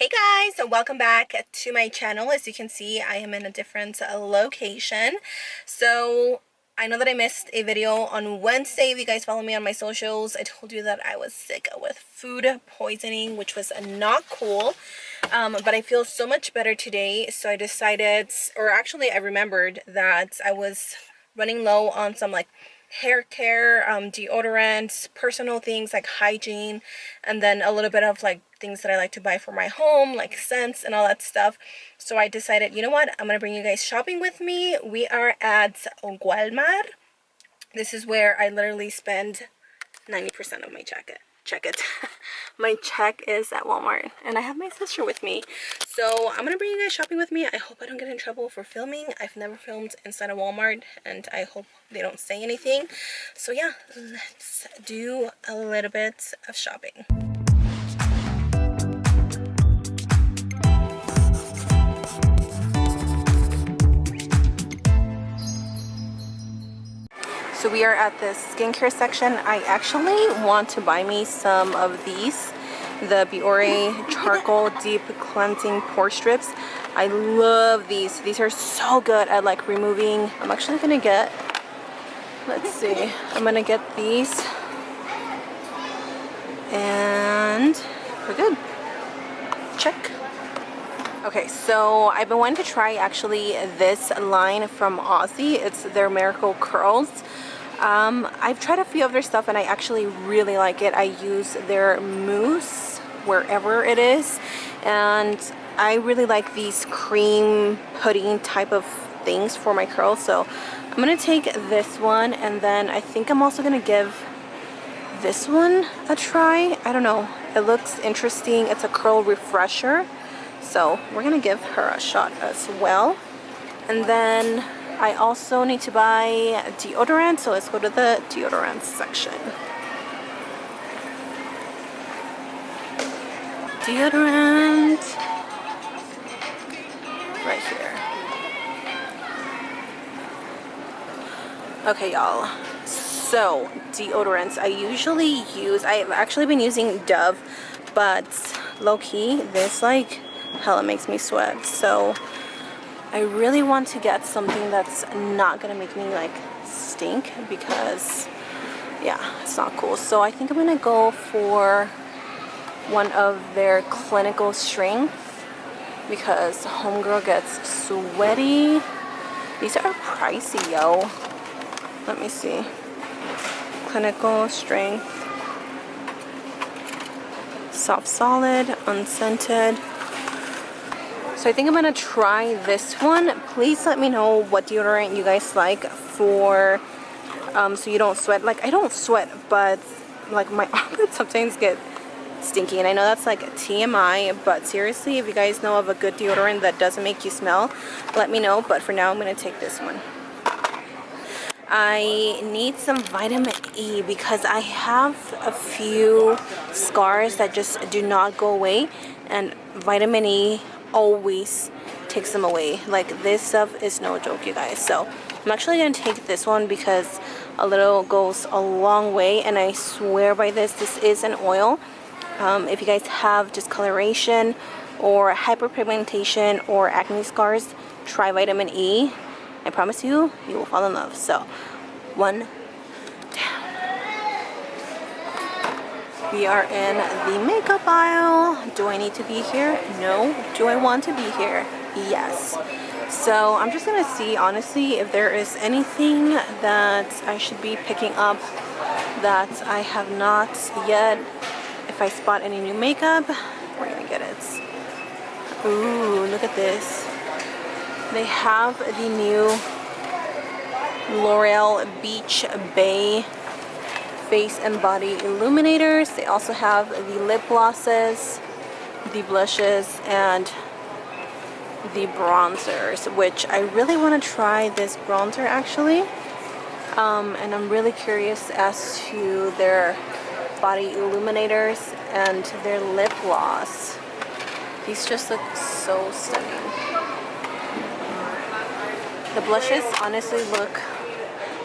Hey guys, so welcome back to my channel. As you can see, I am in a different location. So I know that I missed a video on Wednesday. If you guys follow me on my socials, I told you that I was sick with food poisoning, which was not cool. But I feel so much better today. So I decided, or actually I remembered that I was running low on some like hair care, deodorants, personal things like hygiene, and then a little bit of like things that I like to buy for my home, like scents and all that stuff. So I decided, you know what, I'm gonna bring you guys shopping with me. We are at Walmart. This is where I literally spend 90% of my check it. My check is at Walmart, and I have my sister with me. So I'm gonna bring you guys shopping with me. I hope I don't get in trouble for filming. I've never filmed inside a Walmart, and I hope they don't say anything. So yeah, let's do a little bit of shopping. So we are at the skincare section. I actually want to buy me some of these, the Biore Charcoal Deep Cleansing Pore Strips. I love these. These are so good at like removing. I'm actually gonna get, let's see, I'm gonna get these, and we're good. Check. Okay, so I've been wanting to try actually this line from Aussie. It's their Miracle Curls. I've tried a few of their stuff and I actually really like it. I use their mousse wherever it is, and I really like these cream pudding type of things for my curls. So I'm gonna take this one, and then I think I'm also gonna give this one a try. I don't know, it looks interesting. It's a curl refresher, so we're gonna give her a shot as well. And then I also need to buy deodorant, so let's go to the deodorant section. Deodorant right here. Okay, y'all, so deodorants I usually use, I've actually been using Dove, but low-key this like hella makes me sweat. So I really want to get something that's not gonna make me like stink, because yeah, it's not cool. So I think I'm gonna go for one of their clinical strength, because homegirl gets sweaty. These are pricey, yo. Let me see. Clinical strength, soft solid, unscented. So I think I'm gonna try this one. Please let me know what deodorant you guys like for so you don't sweat. Like, I don't sweat, but like my armpits sometimes get stinky, and I know that's like TMI, but seriously, if you guys know of a good deodorant that doesn't make you smell, let me know. But for now, I'm gonna take this one. I need some vitamin E because I have a few scars that just do not go away, and vitamin E always takes them away. Like, this stuff is no joke, you guys. So I'm actually gonna take this one because a little goes a long way, and I swear by this. This is an oil. If you guys have discoloration or hyperpigmentation or acne scars, try vitamin E. I promise you, you will fall in love. So one down. We are in the makeup aisle. Do I need to be here? No. Do I want to be here? Yes. So I'm just gonna see, honestly, if there is anything that I should be picking up that I have not yet. If I spot any new makeup, we're gonna get it. Ooh, look at this. They have the new L'Oreal Beach Bay Face and Body Illuminators. They also have the lip glosses, the blushes, and the bronzers, which I really want to try this bronzer actually. And I'm really curious as to their body illuminators and their lip gloss. These just look so stunning. The blushes honestly look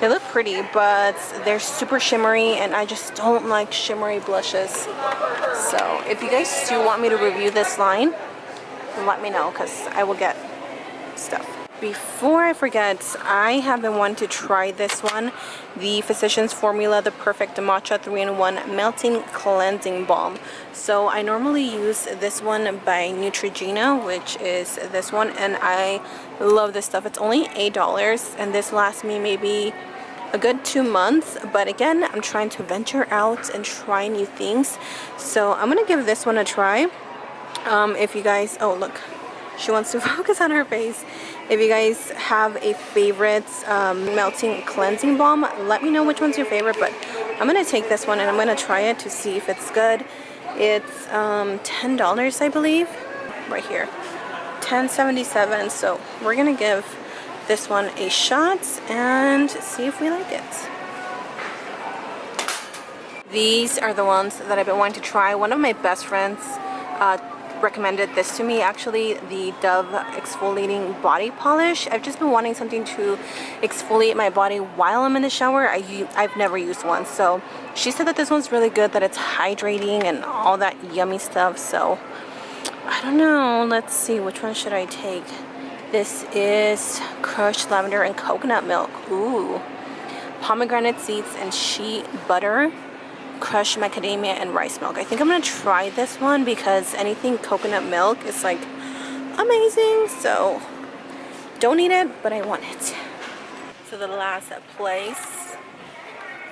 They look pretty, but they're super shimmery, and I just don't like shimmery blushes. So if you guys do want me to review this line, let me know, because I will get stuff. Before I forget, I have been wanting to try this one, the Physicians Formula, the Perfect Matcha 3-in-1 Melting Cleansing Balm. So I normally use this one by Neutrogena, which is this one, and I love this stuff. It's only $8, and this lasts me maybe a good 2 months. But again, I'm trying to venture out and try new things, so I'm gonna give this one a try. If you guys, oh look, she wants to focus on her face. If you guys have a favorite melting cleansing balm, let me know which one's your favorite. But I'm gonna take this one and I'm gonna try it to see if it's good. It's $10, I believe, right here, $10.77. So we're gonna give this one a shot and see if we like it. These are the ones that I've been wanting to try. One of my best friends recommended this to me, actually, the Dove exfoliating body polish. I've just been wanting something to exfoliate my body while I'm in the shower. I've never used one, so she said that this one's really good, that it's hydrating and all that yummy stuff. So I don't know, let's see, which one should I take? This is crushed lavender and coconut milk. Ooh, pomegranate seeds and shea butter, crushed macadamia and rice milk. I think I'm gonna try this one because anything coconut milk is like amazing. So don't need it, but I want it. So the last place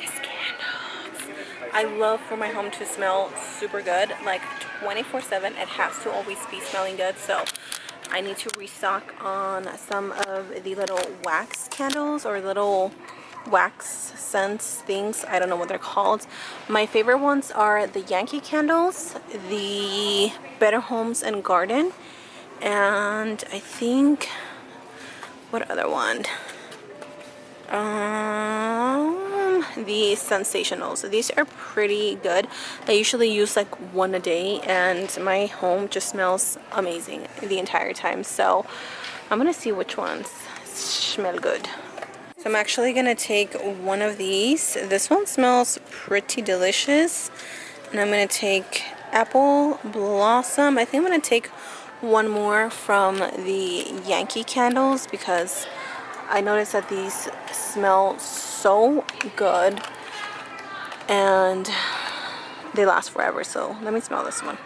is candles. I love for my home to smell super good, like 24/7. It has to always be smelling good. So I need to restock on some of the little wax candles, or little wax scents things. I don't know what they're called. My favorite ones are the Yankee Candles, the Better Homes and Garden, and I think, what other one? The Sensationals. These are pretty good. I usually use like one a day, and my home just smells amazing the entire time. So I'm gonna see which ones smell good. So I'm actually gonna take one of these. This one smells pretty delicious, and I'm gonna take Apple Blossom. I think I'm gonna take one more from the Yankee Candles because I noticed that these smell so good and they last forever. So let me smell this one.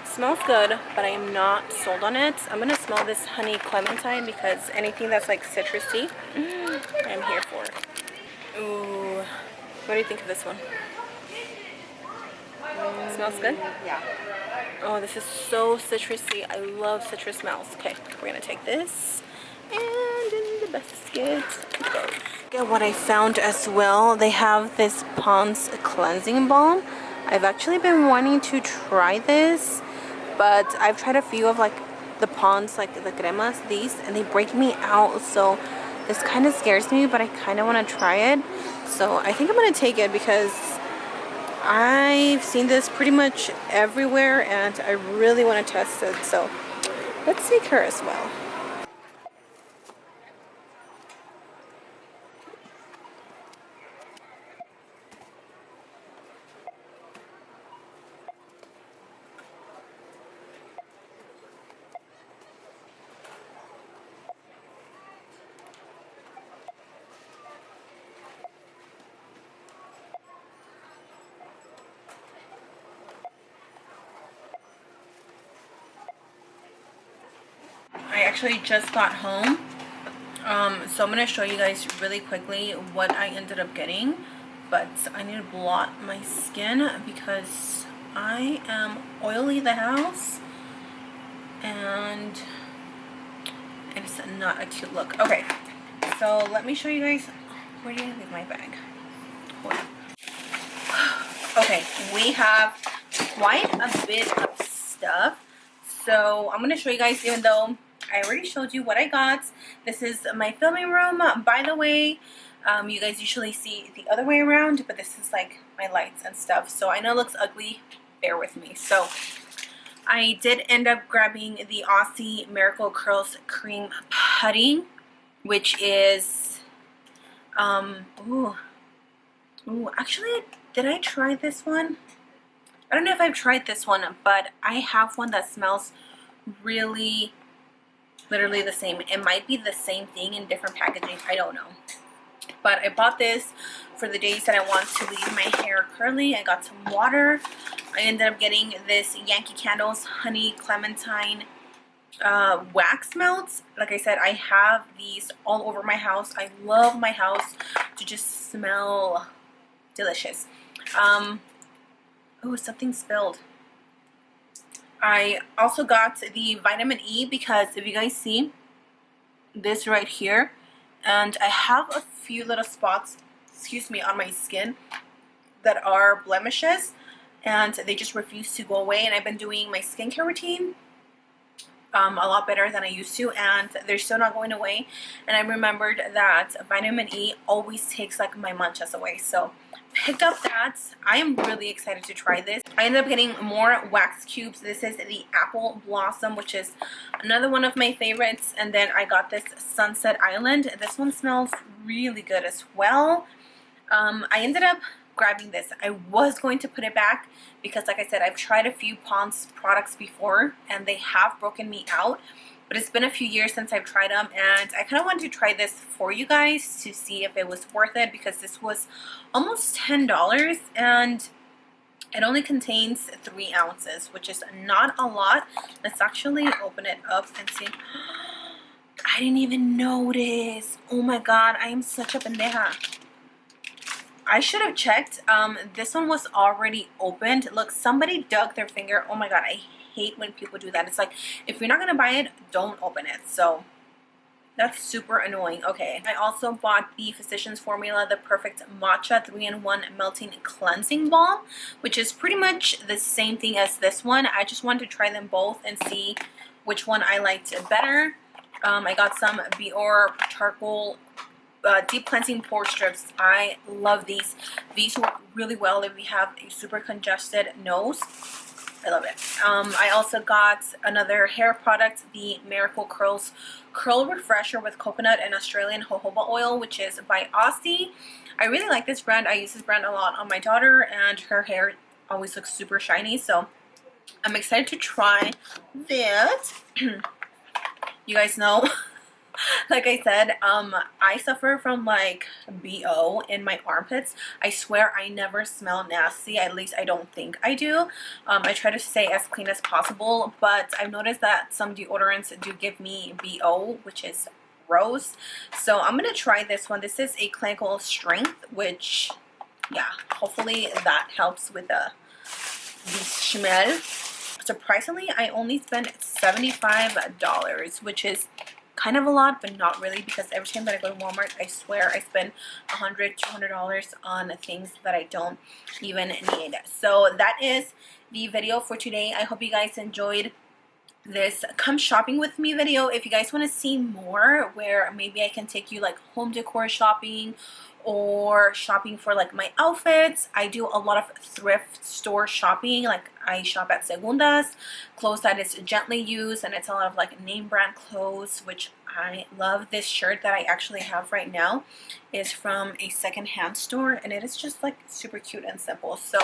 Smells good, but I am not sold on it. I'm gonna smell this honey clementine because anything that's like citrusy, I'm here for. Ooh, what do you think of this one? Smells good? Yeah. Oh, this is so citrusy. I love citrus smells. Okay, we're gonna take this, and in the basket it goes. Get what I found as well. They have this Pond's cleansing balm. I've actually been wanting to try this, but I've tried a few of like the Pond's, like the cremas, these, and they break me out. So this kind of scares me, but I kind of want to try it. So I think I'm gonna take it because I've seen this pretty much everywhere and I really want to test it. So let's take her as well. I actually just got home, so I'm gonna show you guys really quickly what I ended up getting, but I need to blot my skin because I am oily the house and it's not a cute look. Okay, so let me show you guys. Where did I leave my bag? Hold on. Okay, we have quite a bit of stuff, so I'm gonna show you guys, even though I already showed you what I got. This is my filming room, by the way. You guys usually see the other way around, but this is like my lights and stuff, so I know it looks ugly, bear with me. So I did end up grabbing the Aussie Miracle Curls Cream Putty. which is actually, did I try this one? I don't know if I've tried this one, but I have one that smells really literally the same. It might be the same thing in different packaging, I don't know. But I bought this for the days that I want to leave my hair curly. I got some water. I ended up getting this Yankee Candles Honey Clementine wax melts. Like I said, I have these all over my house. I love my house to just smell delicious. Oh, something spilled. I also got the vitamin E because if you guys see this right here, and I have a few little spots, excuse me, on my skin that are blemishes and they just refuse to go away, and I've been doing my skincare routine a lot better than I used to, and they're still not going away. And I remembered that vitamin E always takes like my munchas away, so picked up that. I am really excited to try this. I ended up getting more wax cubes. This is the Apple Blossom, which is another one of my favorites. And then I got this Sunset Island. This one smells really good as well. I ended up grabbing this. I was going to put it back because, like I said, I've tried a few Pond's products before and they have broken me out, but it's been a few years since I've tried them, and I kind of wanted to try this for you guys to see if it was worth it, because this was almost $10 and it only contains 3 ounces, which is not a lot. Let's actually open it up and see. I didn't even notice. Oh my god, I am such a pendeja. I should have checked. This one was already opened. Look, somebody dug their finger. Oh my god, I hate when people do that. It's like, if you're not gonna buy it, don't open it. So that's super annoying. Okay, I also bought the Physicians Formula, the Perfect Matcha 3-in-1 Melting Cleansing Balm, which is pretty much the same thing as this one. I just wanted to try them both and see which one I liked better. I got some Biore charcoal deep cleansing pore strips. I love these. These work really well if you have a super congested nose. I love it. I also got another hair product, the Miracle Curls Curl Refresher with coconut and Australian jojoba oil, which is by Aussie. I really like this brand. I use this brand a lot on my daughter, and her hair always looks super shiny, so I'm excited to try that. You guys know, like I said, I suffer from like BO in my armpits. I swear I never smell nasty. At least I don't think I do. I try to stay as clean as possible, but I've noticed that some deodorants do give me BO, which is gross. So I'm gonna try this one. This is a clinical strength, which, yeah, hopefully that helps with the smell. Surprisingly, I only spent $75, which is kind of a lot, but not really, because every time that I go to Walmart, I swear I spend $100, $200 on things that I don't even need. So that is the video for today. I hope you guys enjoyed this come shopping with me video. If you guys want to see more where maybe I can take you like home decor shopping or shopping for like my outfits, I do a lot of thrift store shopping. Like I shop at Segundas, clothes that is gently used, and it's a lot of like name brand clothes, which I love. This shirt that I actually have right now is from a secondhand store, and it is just like super cute and simple. So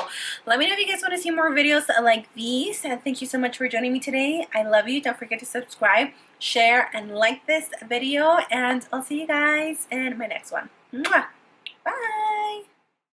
let me know if you guys want to see more videos like these, and thank you so much for joining me today. I love you. Don't forget to subscribe, share, and like this video, and I'll see you guys in my next one. Mwah! Bye!